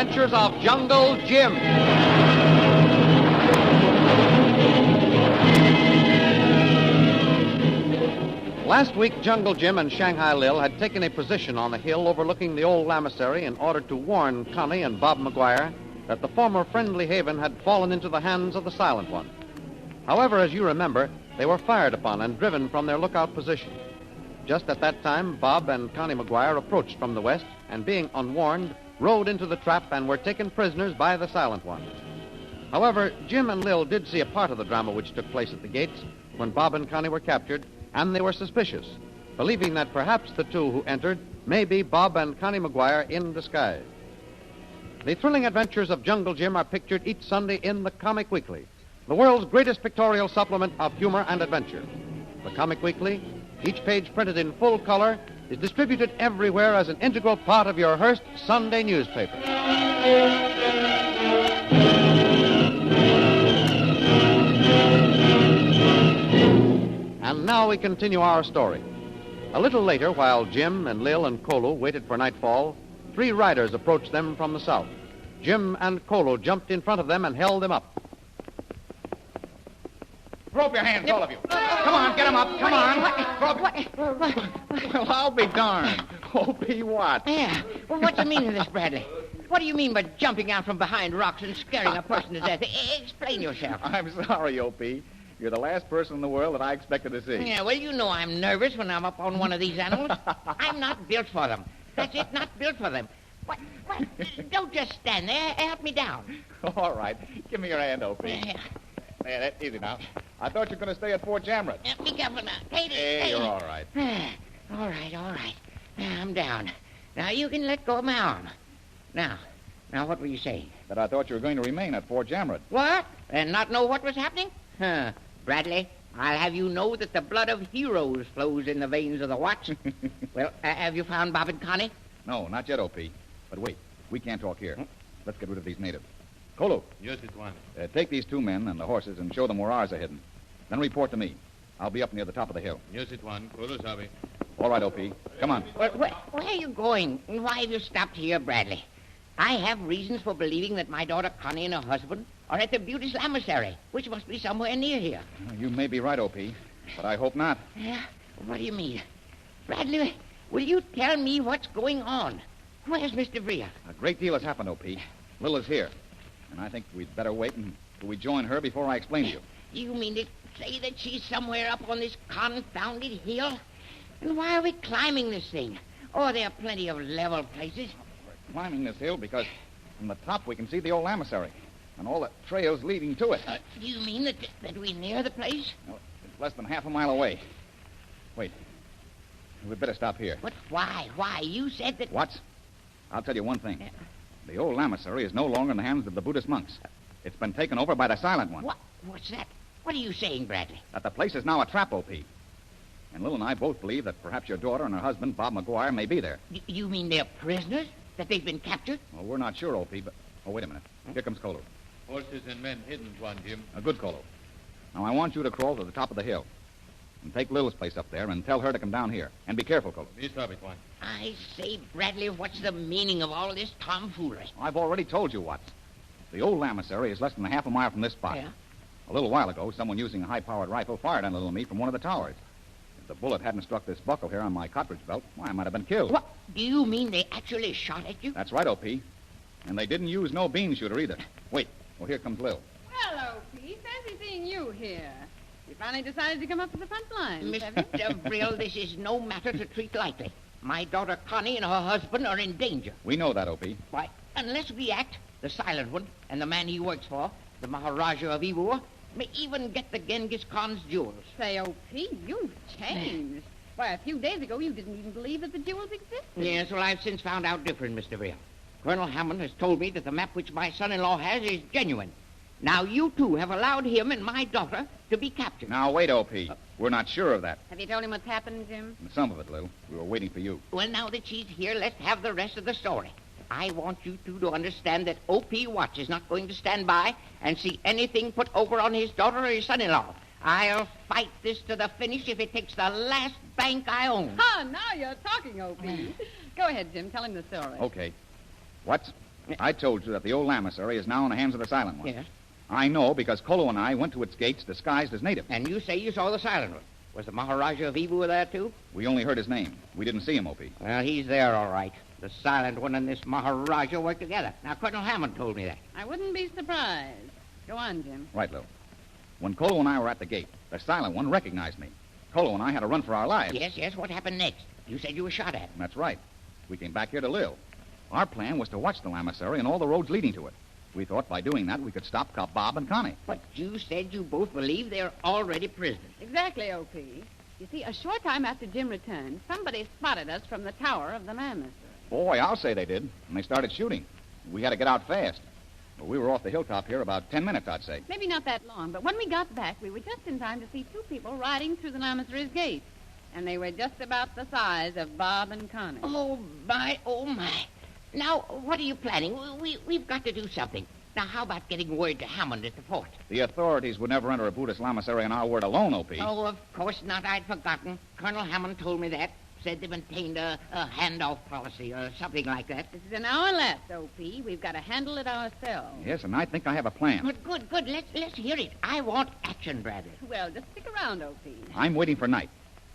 adventures of Jungle Jim. Last week, Jungle Jim and Shanghai Lil had taken a position on the hill overlooking the old lamasery in order to warn Connie and Bob McGuire that the former friendly haven had fallen into the hands of the Silent One. However, as you remember, they were fired upon and driven from their lookout position. Just at that time, Bob and Connie McGuire approached from the west and, being unwarned, rode into the trap and were taken prisoners by the Silent One. However, Jim and Lil did see a part of the drama which took place at the gates when Bob and Connie were captured, and they were suspicious, believing that perhaps the two who entered may be Bob and Connie McGuire in disguise. The thrilling adventures of Jungle Jim are pictured each Sunday in the Comic Weekly, the world's greatest pictorial supplement of humor and adventure. The Comic Weekly, each page printed in full color, is distributed everywhere as an integral part of your Hearst Sunday newspaper. And now we continue our story. A little later, while Jim and Lil and Kolu waited for nightfall, three riders approached them from the south. Jim and Kolu jumped in front of them and held them up. Throw up your hands, all of you. Come on, get them up. Come on. Well, I'll be darned. O.P. what? Yeah. Well, what do you mean in this, Bradley? What do you mean by jumping out from behind rocks and scaring a person to death? Explain yourself. I'm sorry, O.P. You're the last person in the world that I expected to see. Yeah, well, you know I'm nervous when I'm up on one of these animals. I'm not built for them. That's it, not built for them. What? Don't just stand there. Help me down. All right. Give me your hand, O.P. Yeah. There, that's easy now. I thought you were going to stay at Fort Jamret. Be careful now. Katie, Hey, you're all right. All right. I'm down. Now, you can let go of my arm. Now, what were you saying? That I thought you were going to remain at Fort Jamret. What? And not know what was happening? Bradley, I'll have you know that the blood of heroes flows in the veins of the Watts. Well, have you found Bob and Connie? No, not yet, O.P. But wait, we can't talk here. Let's get rid of these natives. Kolu. Yes, it one. Take these two men and the horses and show them where ours are hidden. Then report to me. I'll be up near the top of the hill. Yes, it one. Kolu sabe. All right, O.P. Come on. Where are you going? Why have you stopped here, Bradley? I have reasons for believing that my daughter Connie and her husband are at the Beauty's Lamasery, which must be somewhere near here. You may be right, O.P., but I hope not. Yeah? What do you mean? Bradley, will you tell me what's going on? Where's Mr. Vreel? A great deal has happened, O.P. Lil is here, and I think we'd better wait until we join her before I explain to you. You mean to say that she's somewhere up on this confounded hill? And why are we climbing this thing? Oh, there are plenty of level places. We're climbing this hill because from the top we can see the old lamasery and all the trails leading to it. Do you mean that we're near the place? No, it's less than half a mile away. Wait. We'd better stop here. But why? Why? You said that... What? I'll tell you one thing. The old lamasery is no longer in the hands of the Buddhist monks. It's been taken over by the Silent One. What's that? What are you saying, Bradley? That the place is now a trap, O.P. And Lil and I both believe that perhaps your daughter and her husband, Bob McGuire, may be there. You mean they're prisoners? That they've been captured? Well, we're not sure, O.P., but... Oh, wait a minute. Here comes Kolu. Horses and men hidden, Tuan Jim. A good Kolu. Now, I want you to crawl to the top of the hill and take Lil's place up there and tell her to come down here. And be careful, Kolu. Yes, sabe, Tuan. I say, Bradley, what's the meaning of all this tomfoolery? I've already told you what. The old lamasery is less than half a mile from this spot. Yeah? A little while ago, someone using a high-powered rifle fired on Lil and me from one of the towers. If the bullet hadn't struck this buckle here on my cartridge belt, why, I might have been killed. What? Do you mean they actually shot at you? That's right, O.P. And they didn't use no bean shooter either. Wait. Well, here comes Lil. Hello, Pete. Fancy seeing you here. You finally decided to come up to the front lines, have you? Mr. Vreel, this is no matter to treat lightly. My daughter Connie and her husband are in danger. We know that, O.P. Why, unless we act, the Silent One and the man he works for, the Maharaja of Ivor, may even get the Genghis Khan's jewels. Say, oh, Pete, you've changed. Why, a few days ago, you didn't even believe that the jewels existed. Yes, well, I've since found out different, Mr. Vreel. Colonel Hammond has told me that the map which my son-in-law has is genuine. Now, you two have allowed him and my daughter to be captured. Now, wait, O.P. We're not sure of that. Have you told him what's happened, Jim? Some of it, Lil. We were waiting for you. Well, now that she's here, let's have the rest of the story. I want you two to understand that O.P. Watts is not going to stand by and see anything put over on his daughter or his son-in-law. I'll fight this to the finish if it takes the last bank I own. Ah, now you're talking, O.P. Go ahead, Jim. Tell him the story. Okay. Watts, I told you that the old lamasery is now in the hands of the Silent One. Yes. I know because Kolu and I went to its gates disguised as natives. And you say you saw the Silent One. Was the Maharaja of Ebu there, too? We only heard his name. We didn't see him, O.P. Well, he's there, all right. The Silent One and this Maharaja work together. Now, Colonel Hammond told me that. I wouldn't be surprised. Go on, Jim. Right, Lil. When Kolu and I were at the gate, the Silent One recognized me. Kolu and I had to run for our lives. Yes. What happened next? You said you were shot at. That's right. We came back here to Lil. Our plan was to watch the lamasery and all the roads leading to it. We thought by doing that we could stop Cop Bob and Connie. But you said you both believe they're already prisoners. Exactly, O.P. You see, a short time after Jim returned, somebody spotted us from the tower of the Mammoth. Boy, I'll say they did. And they started shooting. We had to get out fast. But we were off the hilltop here about 10 minutes, I'd say. Maybe not that long, but when we got back, we were just in time to see two people riding through the Lamasery's gate. And they were just about the size of Bob and Connie. Oh, my. Now, what are you planning? We've got to do something. Now, how about getting word to Hammond at the fort? The authorities would never enter a Buddhist lamasery on our word alone, O.P. Oh, of course not. I'd forgotten. Colonel Hammond told me that. Said they maintained a handoff policy or something like that. This is an hour left, O.P. We've got to handle it ourselves. Yes, and I think I have a plan. Good. Let's hear it. I want action, Bradley. Well, just stick around, O.P. I'm waiting for night.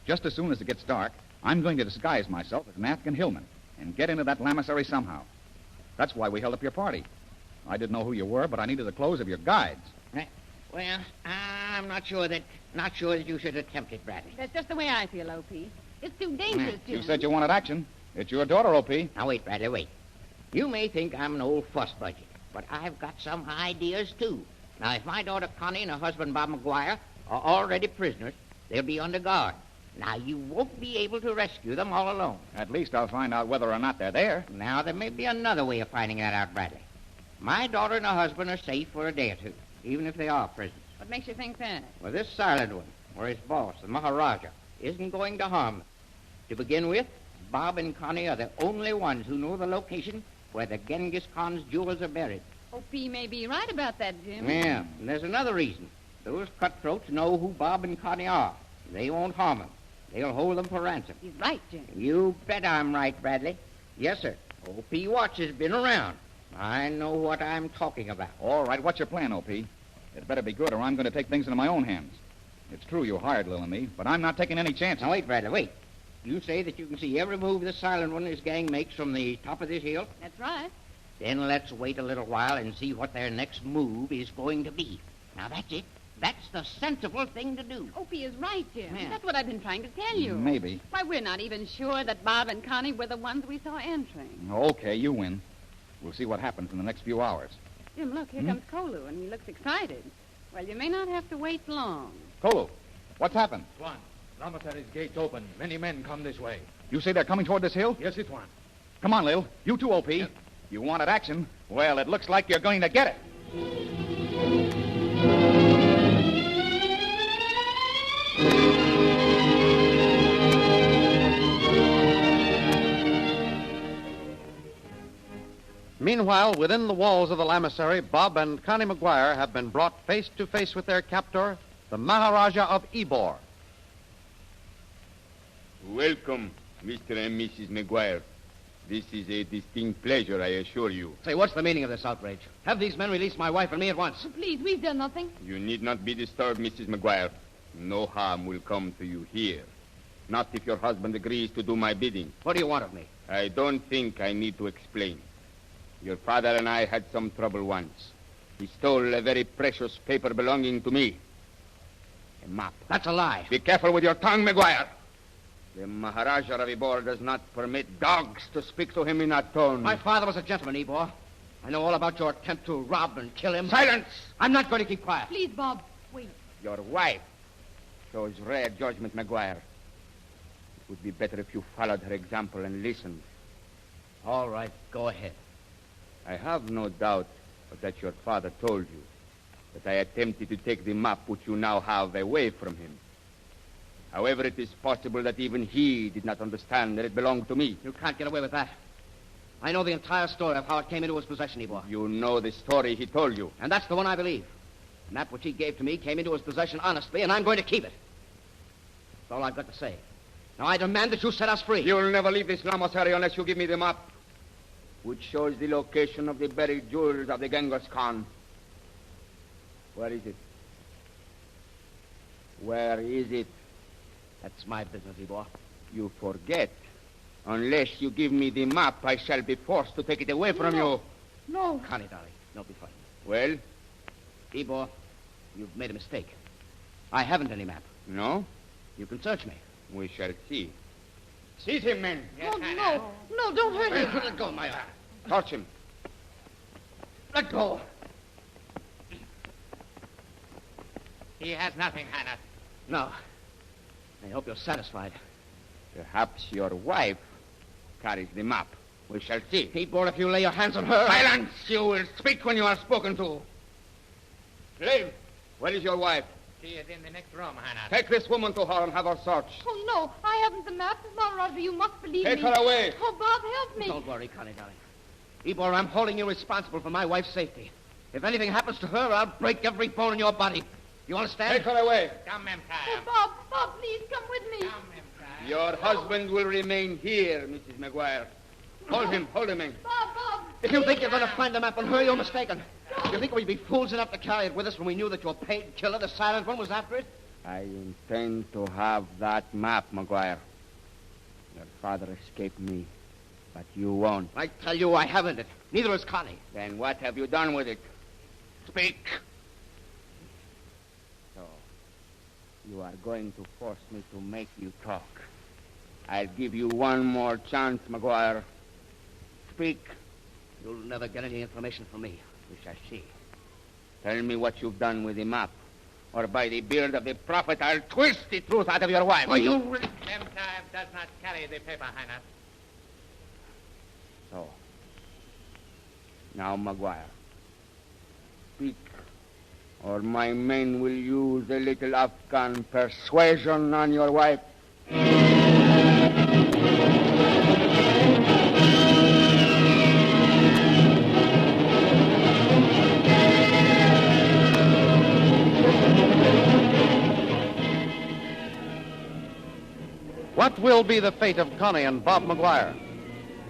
Just as soon as it gets dark, I'm going to disguise myself as an Afghan hillman and get into that lamasery somehow. That's why we held up your party. I didn't know who you were, but I needed the clothes of your guides. Well, I'm not sure that you should attempt it, Bradley. That's just the way I feel, O.P. It's too dangerous, Jim. You said you wanted action. It's your daughter, O.P. Now, wait, Bradley, wait. You may think I'm an old fuss budget, but I've got some ideas, too. Now, if my daughter Connie and her husband Bob McGuire are already prisoners, they'll be under guard. Now, you won't be able to rescue them all alone. At least I'll find out whether or not they're there. Now, there may be another way of finding that out, Bradley. My daughter and her husband are safe for a day or two, even if they are prisoners. What makes you think that? Well, this Silent One, or his boss, the Maharaja, isn't going to harm them. To begin with, Bob and Connie are the only ones who know the location where the Genghis Khan's jewels are buried. O.P. may be right about that, Jim. Yeah, and there's another reason. Those cutthroats know who Bob and Connie are. They won't harm them. They'll hold them for ransom. He's right, Jim. You bet I'm right, Bradley. Yes, sir. O.P. Watch has been around. I know what I'm talking about. All right, what's your plan, O.P.? It better be good or I'm going to take things into my own hands. It's true you hired Lil and me, but I'm not taking any chances. Now, wait, Bradley, wait. You say that you can see every move the Silent One and his gang makes from the top of this hill? That's right. Then let's wait a little while and see what their next move is going to be. Now, that's it. That's the sensible thing to do. O.P. is right, Jim. Yeah. That's what I've been trying to tell you. Maybe. Why, we're not even sure that Bob and Connie were the ones we saw entering. Okay, you win. We'll see what happens in the next few hours. Jim, look, here comes Kolu, and he looks excited. Well, you may not have to wait long. Kolu, what's happened? Tuan, Lamasery's gate's open. Many men come this way. You say they're coming toward this hill? Yes, Tuan. Come on, Lil. You too, O.P. Yep. You wanted action? Well, it looks like you're going to get it. Meanwhile, within the walls of the lamasery, Bob and Connie McGuire have been brought face to face with their captor, the Maharaja of Ybor. Welcome, Mr. and Mrs. McGuire. This is a distinct pleasure, I assure you. Say, what's the meaning of this outrage? Have these men release my wife and me at once. Please, we've done nothing. You need not be disturbed, Mrs. McGuire. No harm will come to you here. Not if your husband agrees to do my bidding. What do you want of me? I don't think I need to explain. Your father and I had some trouble once. He stole a very precious paper belonging to me. A map. That's a lie. Be careful with your tongue, McGuire. The Maharaja of Ybor does not permit dogs to speak to him in that tone. My father was a gentleman, Ybor. I know all about your attempt to rob and kill him. Silence! I'm not going to keep quiet. Please, Bob, wait. Your wife shows rare judgment, McGuire. It would be better if you followed her example and listened. All right, go ahead. I have no doubt that your father told you that I attempted to take the map which you now have away from him. However, it is possible that even he did not understand that it belonged to me. You can't get away with that. I know the entire story of how it came into his possession, Ybor. You know the story he told you. And that's the one I believe. And that which he gave to me came into his possession honestly, and I'm going to keep it. That's all I've got to say. Now, I demand that you set us free. You'll never leave this lamasery unless you give me the map. which shows the location of the buried jewels of the Genghis Khan. Where is it? Where is it? That's my business, Ybor. You forget. Unless you give me the map, I shall be forced to take it away from you. No. Connie, darling, don't be frightened. Well? Ybor, you've made a mistake. I haven't any map. No? You can search me. We shall see. Seize him, men. Oh, no. No, don't hurt him. Let go, my arm. Touch him. Let go. He has nothing, Hannah. No. I hope you're satisfied. Perhaps your wife carries the map. We shall see. Ybor, if you lay your hands on her... Silence! You will speak when you are spoken to. Slave, where is your wife? She is in the next room, Hannah. Take this woman to her and have her searched. Oh, no. I haven't the map. Roger, you must believe Take me. her away. Oh, Bob, help me. Don't worry, Connie, darling. Ybor, I'm holding you responsible for my wife's safety. If anything happens to her, I'll break every bone in your body. You understand? Take her away. Come, Oh, Empire. Bob, please come with me. Come, Empire. Your husband will remain here, Mrs. McGuire. Hold him, in. Bob. If you think you're going to find the map on her, you're mistaken. You think we'd be fools enough to carry it with us when we knew that your paid killer, the silent one, was after it? I intend to have that map, McGuire. Your father escaped me, but you won't. I tell you, I haven't it. Neither has Connie. Then what have you done with it? Speak. So, you are going to force me to make you talk. I'll give you one more chance, McGuire. Speak. You'll never get any information from me. We shall see. Tell me what you've done with the map, or by the beard of the prophet, I'll twist the truth out of your wife. Well, you... Empire does not carry the paper, Hannah. So, now, McGuire, speak, or my men will use a little Afghan persuasion on your wife. What will be the fate of Connie and Bob McGuire?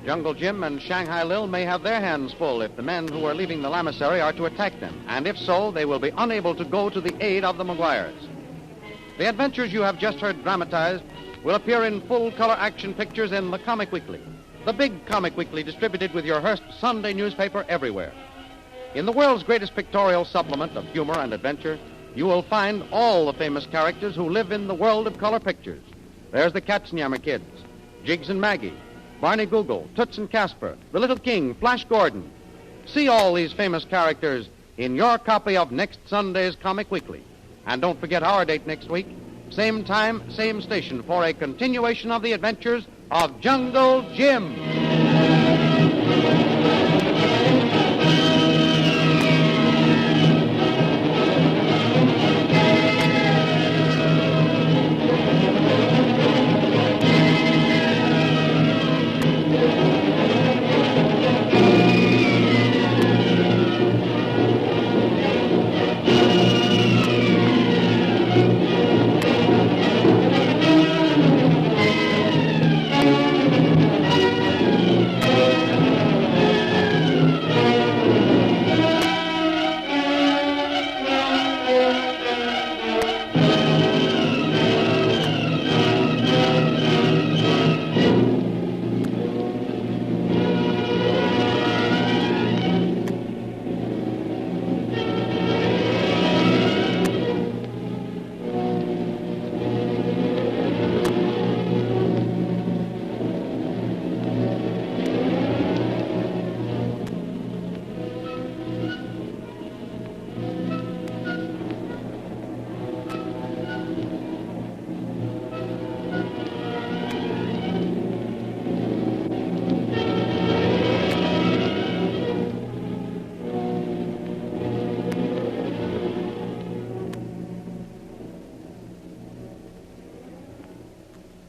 Jungle Jim and Shanghai Lil may have their hands full if the men who are leaving the lamasery are to attack them, and if so, they will be unable to go to the aid of the McGuires. The adventures you have just heard dramatized will appear in full-color action pictures in the Comic Weekly, the big Comic Weekly distributed with your Hearst Sunday newspaper everywhere. In the world's greatest pictorial supplement of humor and adventure, you will find all the famous characters who live in the world of color pictures. There's the Katzenjammer Kids, Jiggs and Maggie, Barney Google, Toots and Casper, The Little King, Flash Gordon. See all these famous characters in your copy of next Sunday's Comic Weekly. And don't forget our date next week, same time, same station, for a continuation of the adventures of Jungle Jim.